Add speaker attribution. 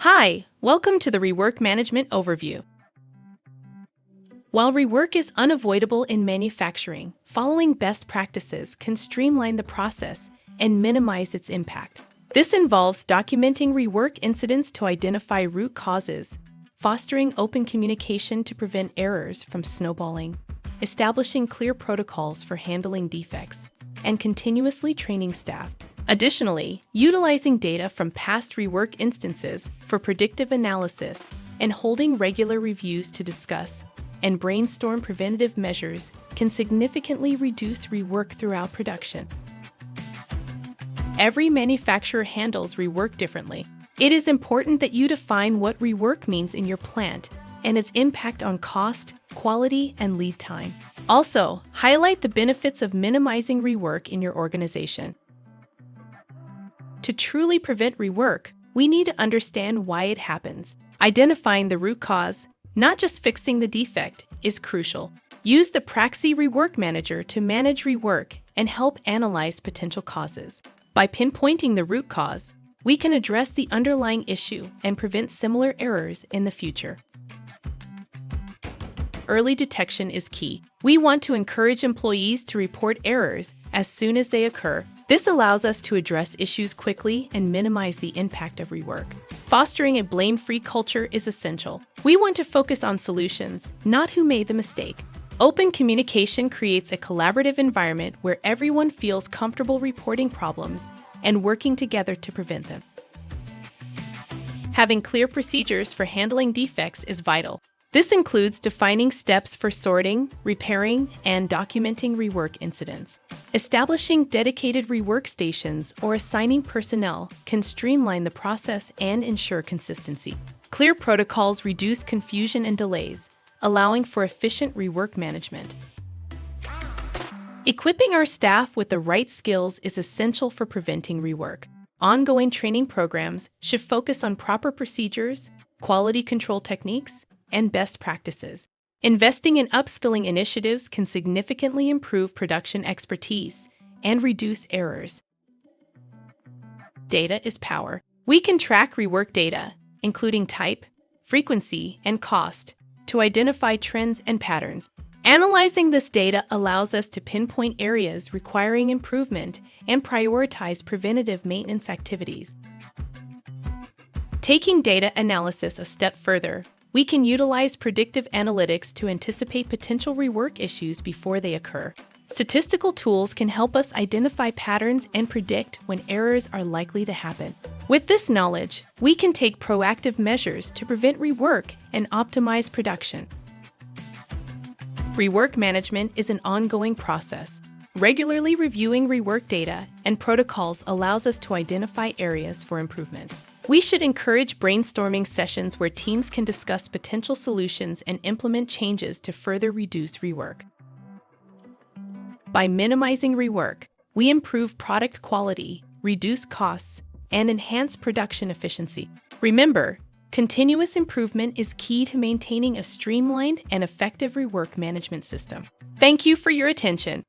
Speaker 1: Hi, welcome to the Rework Management Overview. While rework is unavoidable in manufacturing, following best practices can streamline the process and minimize its impact. This involves documenting rework incidents to identify root causes, fostering open communication to prevent errors from snowballing, establishing clear protocols for handling defects, and continuously training staff. Additionally, utilizing data from past rework instances for predictive analysis and holding regular reviews to discuss and brainstorm preventative measures can significantly reduce rework throughout production. Every manufacturer handles rework differently. It is important that you define what rework means in your plant and its impact on cost, quality, and lead time. Also, highlight the benefits of minimizing rework in your organization. To truly prevent rework, we need to understand why it happens. Identifying the root cause, not just fixing the defect, is crucial. Use the Praxie Rework Manager to manage rework and help analyze potential causes. By pinpointing the root cause, we can address the underlying issue and prevent similar errors in the future. Early detection is key. We want to encourage employees to report errors as soon as they occur. This allows us to address issues quickly and minimize the impact of rework. Fostering a blame-free culture is essential. We want to focus on solutions, not who made the mistake. Open communication creates a collaborative environment where everyone feels comfortable reporting problems and working together to prevent them. Having clear procedures for handling defects is vital. This includes defining steps for sorting, repairing, and documenting rework incidents. Establishing dedicated rework stations or assigning personnel can streamline the process and ensure consistency. Clear protocols reduce confusion and delays, allowing for efficient rework management. Equipping our staff with the right skills is essential for preventing rework. Ongoing training programs should focus on proper procedures, quality control techniques, and best practices. Investing in upskilling initiatives can significantly improve production expertise and reduce errors. Data is power. We can track rework data, including type, frequency, and cost, to identify trends and patterns. Analyzing this data allows us to pinpoint areas requiring improvement and prioritize preventative maintenance activities. Taking data analysis a step further, we can utilize predictive analytics to anticipate potential rework issues before they occur. Statistical tools can help us identify patterns and predict when errors are likely to happen. With this knowledge, we can take proactive measures to prevent rework and optimize production. Rework management is an ongoing process. Regularly reviewing rework data and protocols allows us to identify areas for improvement. We should encourage brainstorming sessions where teams can discuss potential solutions and implement changes to further reduce rework. By minimizing rework, we improve product quality, reduce costs, and enhance production efficiency. Remember, continuous improvement is key to maintaining a streamlined and effective rework management system. Thank you for your attention.